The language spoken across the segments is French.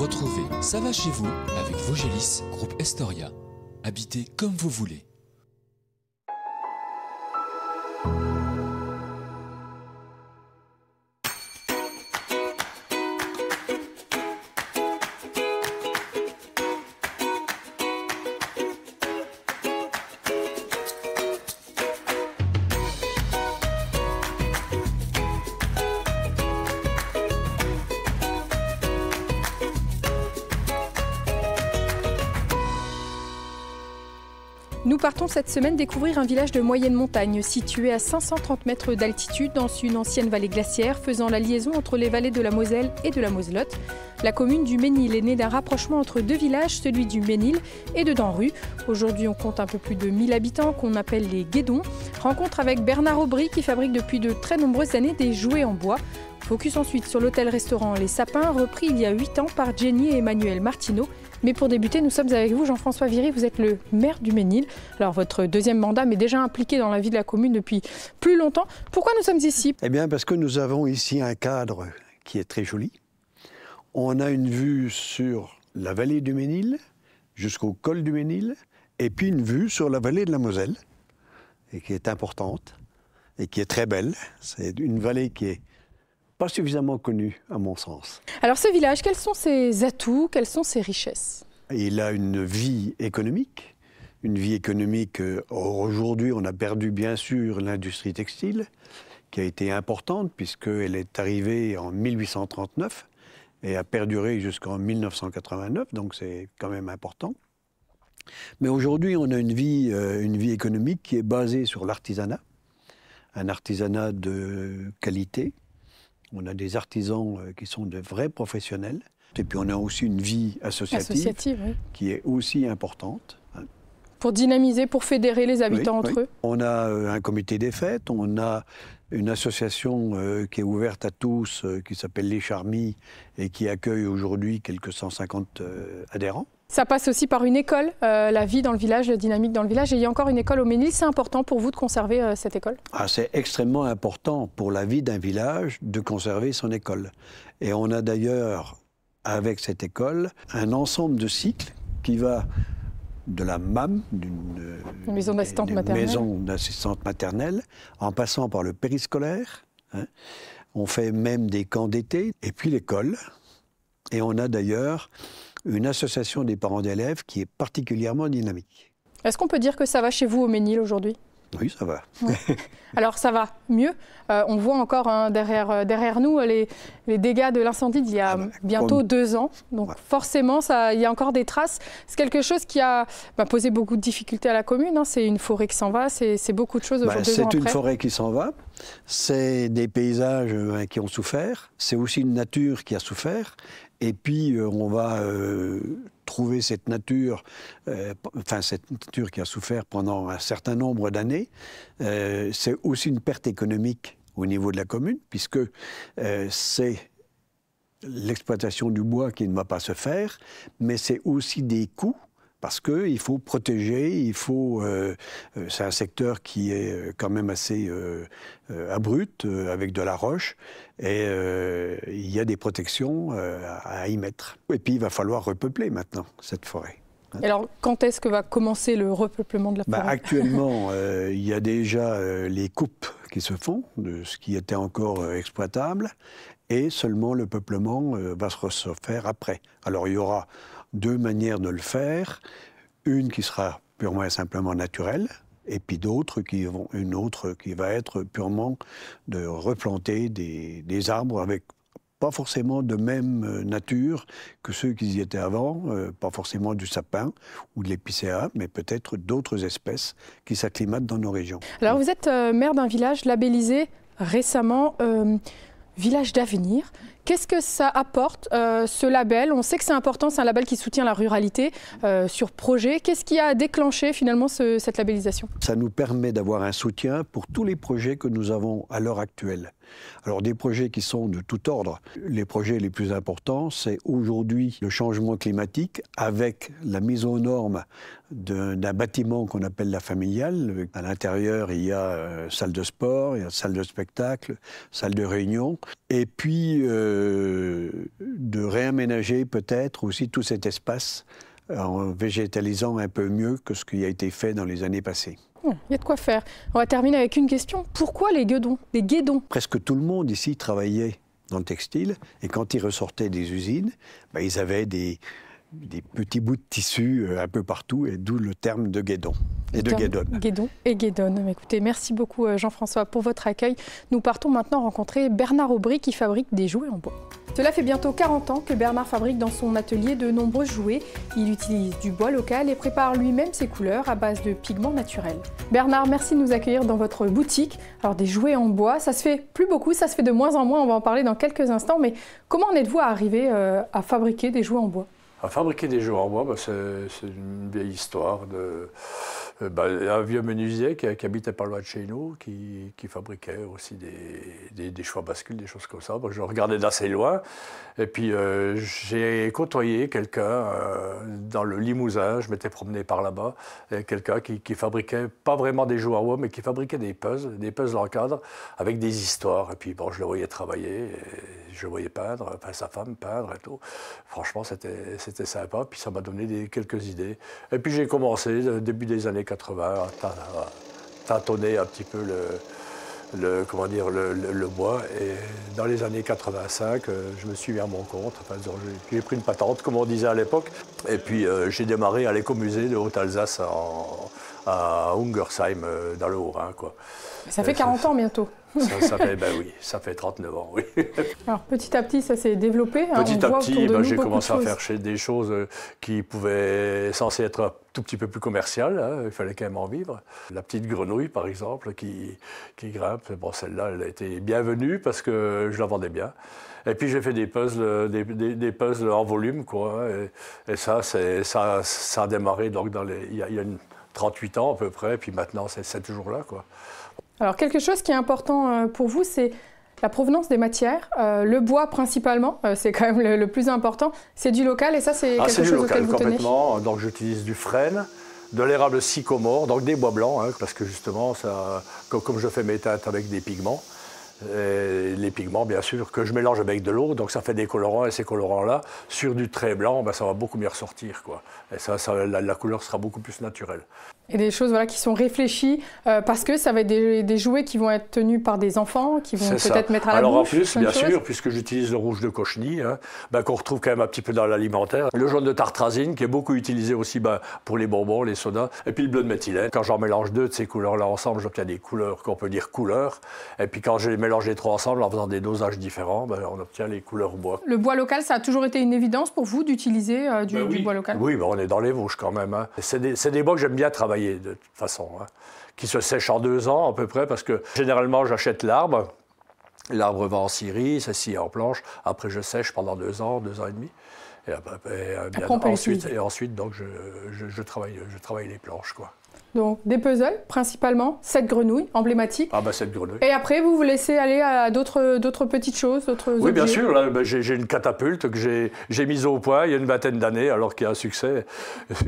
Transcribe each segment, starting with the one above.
Retrouvez Ça va chez vous avec Vogelis, groupe Estoria. Habitez comme vous voulez. Nous partons cette semaine découvrir un village de moyenne montagne situé à 530 mètres d'altitude dans une ancienne vallée glaciaire faisant la liaison entre les vallées de la Moselle et de la Moselotte. La commune du Ménil est née d'un rapprochement entre deux villages, celui du Ménil et de Denru. Aujourd'hui, on compte un peu plus de 1000 habitants qu'on appelle les Guédons. Rencontre avec Bernard Aubry qui fabrique depuis de très nombreuses années des jouets en bois. Focus ensuite sur l'hôtel-restaurant Les Sapins, repris il y a 8 ans par Jenny et Emmanuel Martineau. Mais pour débuter, nous sommes avec vous, Jean-François Viry, vous êtes le maire du Ménil. Alors votre deuxième mandat m'est déjà impliqué dans la vie de la commune depuis plus longtemps. Pourquoi nous sommes ici? Eh bien parce que nous avons ici un cadre qui est très joli. On a une vue sur la vallée du Ménil, jusqu'au col du Ménil, et puis une vue sur la vallée de la Moselle, et qui est importante, et qui est très belle. C'est une vallée qui est pas suffisamment connu, à mon sens. Alors ce village, quels sont ses atouts, quelles sont ses richesses? Il a une vie économique. Une vie économique, aujourd'hui on a perdu bien sûr l'industrie textile, qui a été importante puisqu'elle est arrivée en 1839 et a perduré jusqu'en 1989, donc c'est quand même important. Mais aujourd'hui on a une vie économique qui est basée sur l'artisanat, un artisanat de qualité. On a des artisans qui sont de vrais professionnels. Et puis on a aussi une vie associative oui. Qui est aussi importante. Pour dynamiser, pour fédérer les habitants entre eux. On a un comité des fêtes, on a une association qui est ouverte à tous, qui s'appelle Les Charmis et qui accueille aujourd'hui quelques 150 adhérents. Ça passe aussi par une école, la vie dans le village, la dynamique dans le village. Et il y a encore une école au Ménil. C'est important pour vous de conserver cette école? C'est extrêmement important pour la vie d'un village de conserver son école. Et on a d'ailleurs, avec cette école, un ensemble de cycles qui va de la MAM, d'une maison d'assistante maternelle, en passant par le périscolaire. On fait même des camps d'été, et puis l'école. Et on a d'ailleurs une association des parents d'élèves qui est particulièrement dynamique. Est-ce qu'on peut dire que ça va chez vous au Ménil aujourd'hui? Oui, ça va. Ouais. Alors ça va mieux. On voit encore derrière nous les dégâts de l'incendie d'il y a bientôt 2 ans. Donc forcément, il y a encore des traces. C'est quelque chose qui a posé beaucoup de difficultés à la commune. C'est une forêt qui s'en va, c'est beaucoup de choses aujourd'hui. C'est une forêt qui s'en va. C'est des paysages qui ont souffert. C'est aussi une nature qui a souffert. Et puis, on va trouver cette nature qui a souffert pendant un certain nombre d'années. C'est aussi une perte économique au niveau de la commune, puisque c'est l'exploitation du bois qui ne va pas se faire, mais c'est aussi des coûts. Parce qu'il faut protéger, c'est un secteur qui est quand même assez abrupt, avec de la roche, et il y a des protections à y mettre. Et puis il va falloir repeupler maintenant cette forêt. Et alors, quand est-ce que va commencer le repeuplement de la forêt? Actuellement, il y a déjà les coupes qui se font de ce qui était encore exploitable, et seulement le peuplement va se faire après. Alors il y aura 2 manières de le faire, une qui sera purement et simplement naturelle, et puis une autre qui va être purement de replanter des arbres avec pas forcément de même nature que ceux qui y étaient avant, pas forcément du sapin ou de l'épicéa, mais peut-être d'autres espèces qui s'acclimatent dans nos régions. Alors vous êtes maire d'un village labellisé récemment Village d'avenir. Qu'est-ce que ça apporte, ce label? On sait que c'est important, c'est un label qui soutient la ruralité sur projet. Qu'est-ce qui a déclenché finalement cette labellisation? Ça nous permet d'avoir un soutien pour tous les projets que nous avons à l'heure actuelle. Alors des projets qui sont de tout ordre. Les projets les plus importants, c'est aujourd'hui le changement climatique avec la mise aux normes d'un bâtiment qu'on appelle la familiale. À l'intérieur, il y a salle de sport, il y a salle de spectacle, salle de réunion. Et puis de de réaménager peut-être aussi tout cet espace en végétalisant un peu mieux que ce qui a été fait dans les années passées. Il y a de quoi faire. On va terminer avec une question. Pourquoi les guédons? Les guédons? Presque tout le monde ici travaillait dans le textile et quand ils ressortaient des usines, ils avaient des petits bouts de tissu un peu partout et d'où le terme de guédon et de guédonne. Guédon et guédonne. Écoutez, merci beaucoup Jean-François pour votre accueil. Nous partons maintenant rencontrer Bernard Aubry qui fabrique des jouets en bois. Cela fait bientôt 40 ans que Bernard fabrique dans son atelier de nombreux jouets. Il utilise du bois local et prépare lui-même ses couleurs à base de pigments naturels. Bernard, merci de nous accueillir dans votre boutique. Alors des jouets en bois, ça se fait plus beaucoup, ça se fait de moins en moins, on va en parler dans quelques instants. Mais comment en êtes-vous arrivé à fabriquer des jouets en bois? À fabriquer des jouets en bois, c'est une vieille histoire un vieux menuisier qui habitait pas loin de chez nous, qui fabriquait aussi des choix bascules, des choses comme ça. Je regardais d'assez loin. Et puis j'ai côtoyé quelqu'un dans le Limousin, je m'étais promené par là-bas, quelqu'un qui fabriquait pas vraiment des jouets en bois, mais qui fabriquait des puzzles en cadre avec des histoires. Et puis je le voyais travailler, et je le voyais peindre, enfin sa femme peindre et tout. Franchement, c'était sympa, puis ça m'a donné quelques idées. Et puis j'ai commencé, au début des années 80, à tâtonner un petit peu le bois. Et dans les années 85, je me suis mis à mon compte. Enfin, j'ai pris une patente, comme on disait à l'époque. Et puis j'ai démarré à l'écomusée de Haute-Alsace à Ungersheim, dans le Haut-Rhin, quoi. Ça fait 40 ans bientôt. Ça fait 39 ans, oui. Alors petit à petit, ça s'est développé. Petit à petit, j'ai commencé à faire des choses qui pouvaient censées être un tout petit peu plus commerciales. Il fallait quand même en vivre. La petite grenouille, par exemple, qui grimpe. Bon, celle-là, elle a été bienvenue parce que je la vendais bien. Et puis j'ai fait des puzzles, des puzzles en volume, quoi. Et ça a démarré donc il y a 38 ans à peu près. Et puis maintenant, c'est toujours là, quoi. Alors quelque chose qui est important pour vous, c'est la provenance des matières. Le bois principalement, c'est quand même le plus important. C'est du local et ça c'est quelque chose auquel vous tenez. Complètement. Donc j'utilise du frêne, de l'érable sycomore, donc des bois blancs, parce que justement, comme je fais mes teintes avec des pigments, et les pigments, bien sûr, que je mélange avec de l'eau, donc ça fait des colorants, et ces colorants-là, sur du trait blanc, ça va beaucoup mieux ressortir, quoi. Et la couleur sera beaucoup plus naturelle. Et des choses qui sont réfléchies, parce que ça va être des jouets qui vont être tenus par des enfants, qui vont peut-être mettre à la bouche. Alors en plus, bien sûr, puisque j'utilise le rouge de cochenille, qu'on retrouve quand même un petit peu dans l'alimentaire, le jaune de tartrazine, qui est beaucoup utilisé aussi pour les bonbons, les sodas, et puis le bleu de méthylène. Quand j'en mélange deux de ces couleurs-là ensemble, j'obtiens des couleurs qu'on peut dire couleurs. Et puis quand je les mélange les trois ensemble, en faisant des dosages différents, on obtient les couleurs bois. Le bois local, ça a toujours été une évidence pour vous d'utiliser du bois local? Oui, on est dans les Vosges quand même. C'est des bois que j'aime bien travailler de toute façon, qui se sèchent en 2 ans à peu près, parce que généralement j'achète l'arbre. L'arbre va en scierie, c'est scié en planche. Après je sèche pendant 2 ans, 2 ans et demi. Et ensuite donc je travaille les planches, quoi. Donc des puzzles principalement, cette grenouille emblématique. Cette grenouille. Et après vous vous laissez aller à d'autres petites choses, d'autres objets. Oui, bien sûr. Là, j'ai une catapulte que j'ai mise au point il y a une vingtaine d'années, alors qu'il y a un succès.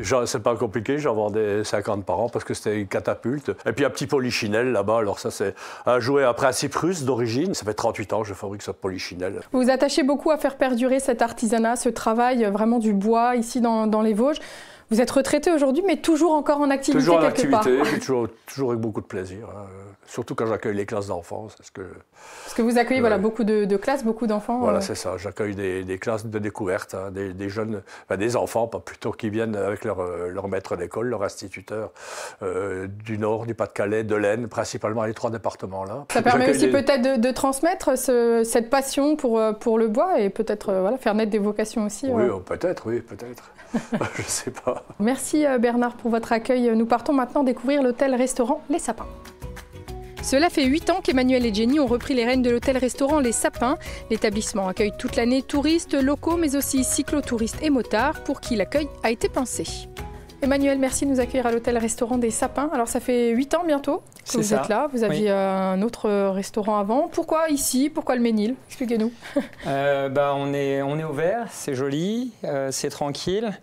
C'est pas compliqué, j'en vendais 50 par an parce que c'était une catapulte. Et puis un petit polichinelle là-bas. Alors ça, c'est un jouet à principe russe d'origine. Ça fait 38 ans que je fabrique ce polichinelle. Vous vous attachez beaucoup à faire perdurer cet artisanat, ce travail vraiment du bois ici dans les Vosges. Vous êtes retraité aujourd'hui, mais toujours encore en activité toujours quelque part. Toujours en activité, toujours avec beaucoup de plaisir. Surtout quand j'accueille les classes d'enfants. Parce que vous accueillez beaucoup de classes, beaucoup d'enfants. Voilà, c'est ça. J'accueille des classes de découverte, des jeunes, des enfants, pas plutôt, qui viennent avec leur maître d'école, leur instituteur, du Nord, du Pas-de-Calais, de l'Aisne, principalement les 3 départements-là. Ça permet aussi peut-être de transmettre cette passion pour le bois et peut-être faire naître des vocations aussi. Oui, peut-être. Je ne sais pas. Merci Bernard pour votre accueil. Nous partons maintenant découvrir l'hôtel-restaurant Les Sapins. Cela fait 8 ans qu'Emmanuel et Jenny ont repris les rênes de l'hôtel-restaurant Les Sapins. L'établissement accueille toute l'année touristes locaux, mais aussi cyclotouristes et motards, pour qui l'accueil a été pensé. Emmanuel, merci de nous accueillir à l'hôtel-restaurant des Sapins. Alors ça fait 8 ans bientôt que vous êtes là. Vous aviez un autre restaurant avant. Pourquoi ici? Pourquoi le Ménil? Expliquez-nous. On est ouvert, c'est joli, c'est tranquille.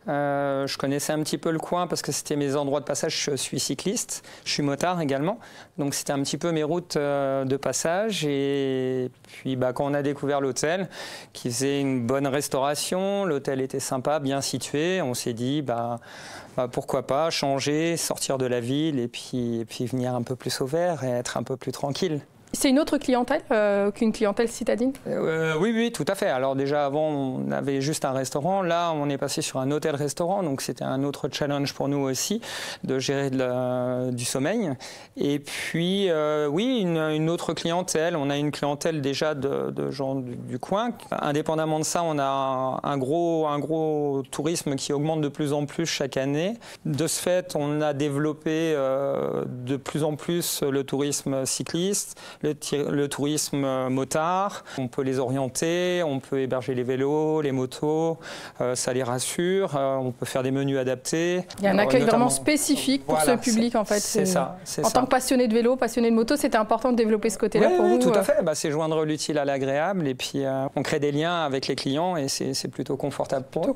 Je connaissais un petit peu le coin parce que c'était mes endroits de passage. Je suis cycliste, je suis motard également. Donc c'était un petit peu mes routes de passage. Et puis quand on a découvert l'hôtel, qui faisait une bonne restauration, l'hôtel était sympa, bien situé, on s'est dit pourquoi pas changer, sortir de la ville et puis venir un peu plus au vert et être un peu plus tranquille. C'est une autre clientèle qu'une clientèle citadine ? Oui, tout à fait. Alors déjà, avant, on avait juste un restaurant. Là, on est passé sur un hôtel-restaurant. Donc, c'était un autre challenge pour nous aussi de gérer du sommeil. Et puis, oui, une autre clientèle. On a une clientèle déjà de gens du coin. Indépendamment de ça, on a un gros tourisme qui augmente de plus en plus chaque année. De ce fait, on a développé de plus en plus le tourisme cycliste, le tourisme motard. On peut les orienter, on peut héberger les vélos, les motos, ça les rassure, on peut faire des menus adaptés. Il y a un accueil vraiment spécifique pour ce public en fait. C'est ça. En tant que passionné de vélo, passionné de moto, c'était important de développer ce côté-là pour vous. Oui, tout à fait. C'est joindre l'utile à l'agréable et puis on crée des liens avec les clients et c'est plutôt confortable pour eux.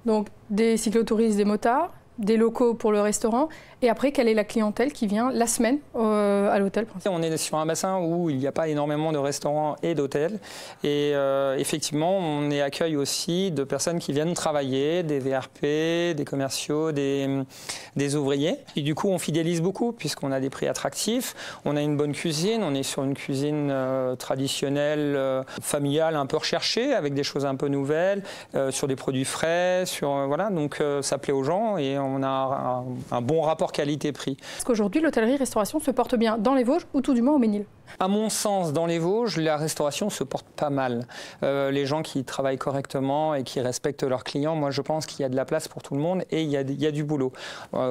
Donc des cyclotouristes, des motards, des locaux pour le restaurant. Et après, quelle est la clientèle qui vient la semaine à l'hôtel? On est sur un bassin où il n'y a pas énormément de restaurants et d'hôtels. Et effectivement, on y accueille aussi de personnes qui viennent travailler, des VRP, des commerciaux, des ouvriers. Et du coup, on fidélise beaucoup puisqu'on a des prix attractifs. On a une bonne cuisine. On est sur une cuisine traditionnelle, familiale, un peu recherchée, avec des choses un peu nouvelles, sur des produits frais. Voilà, donc ça plaît aux gens et on a un bon rapport qualité-prix. Est-ce qu'aujourd'hui, l'hôtellerie-restauration se porte bien dans les Vosges ou tout du moins au Ménil? À mon sens, dans les Vosges, la restauration se porte pas mal. Les gens qui travaillent correctement et qui respectent leurs clients, moi je pense qu'il y a de la place pour tout le monde et il y a du boulot.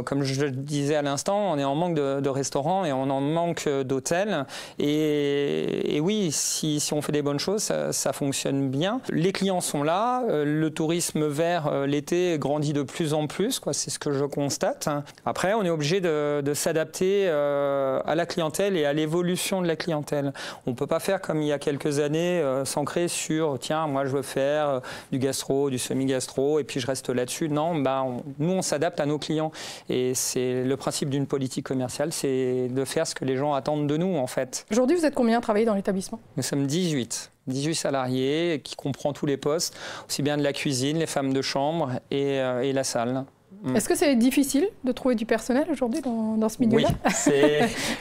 Comme je le disais à l'instant, on est en manque de restaurants et on en manque d'hôtels. Et oui, si on fait des bonnes choses, ça fonctionne bien. Les clients sont là, le tourisme vert l'été grandit de plus en plus, c'est ce que je constate. Après, on est obligé de s'adapter à la clientèle et à l'évolution de la clientèle. On ne peut pas faire comme il y a quelques années, s'ancrer sur tiens, moi je veux faire du gastro, du semi-gastro, et puis je reste là-dessus. Non, nous on s'adapte à nos clients. Et c'est le principe d'une politique commerciale, c'est de faire ce que les gens attendent de nous en fait. Aujourd'hui, vous êtes combien à travailler dans l'établissement? Nous sommes 18 salariés qui comprend tous les postes, aussi bien de la cuisine, les femmes de chambre et la salle. Est-ce que c'est difficile de trouver du personnel aujourd'hui dans ce milieu-là? Oui,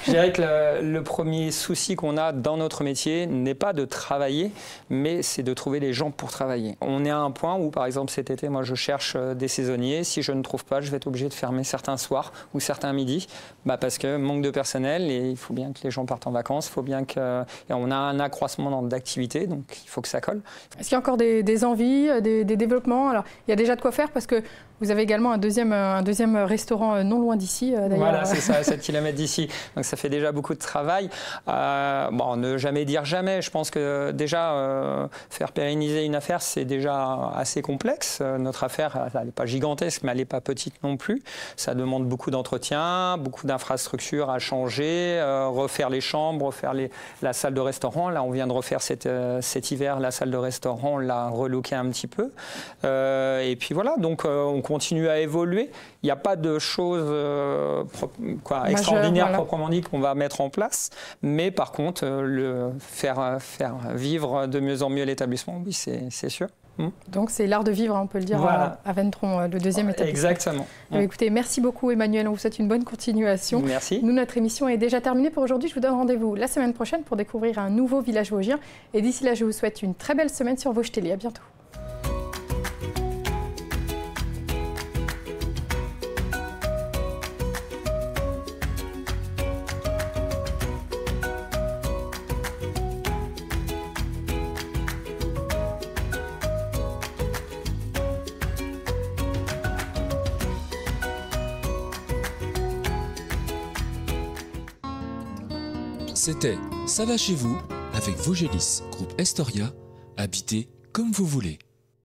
je dirais que le premier souci qu'on a dans notre métier n'est pas de travailler, mais c'est de trouver les gens pour travailler. On est à un point où, par exemple, cet été, moi, je cherche des saisonniers. Si je ne trouve pas, je vais être obligé de fermer certains soirs ou certains midis, parce que manque de personnel et il faut bien que les gens partent en vacances, il faut bien qu'on a un accroissement d'activité, donc il faut que ça colle. Est-ce qu'il y a encore des envies, des développements? Alors, il y a déjà de quoi faire parce que vous avez également un deuxième restaurant non loin d'ici, d'ailleurs. Voilà, c'est ça, à 7 km d'ici. Donc ça fait déjà beaucoup de travail. Ne jamais dire jamais. Je pense que déjà, faire pérenniser une affaire, c'est déjà assez complexe. Notre affaire, elle n'est pas gigantesque, mais elle n'est pas petite non plus. Ça demande beaucoup d'entretien, beaucoup d'infrastructures à changer, refaire les chambres, refaire la salle de restaurant. Là, on vient de refaire cet hiver la salle de restaurant, on l'a relooké un petit peu. Et puis voilà, donc on continue à évoluer. Il n'y a pas de choses extraordinaires proprement dit qu'on va mettre en place, mais par contre, faire vivre de mieux en mieux l'établissement, oui, c'est sûr. Donc c'est l'art de vivre, on peut le dire, voilà. À Ventron, le deuxième établissement. Exactement. Écoutez, merci beaucoup Emmanuel, on vous souhaite une bonne continuation. Merci. Nous, notre émission est déjà terminée pour aujourd'hui. Je vous donne rendez-vous la semaine prochaine pour découvrir un nouveau village vosgien. Et d'ici là, je vous souhaite une très belle semaine sur Vosges Télé. À bientôt. C'était Ça va chez vous avec Vosgelis, groupe Estoria, habitez comme vous voulez.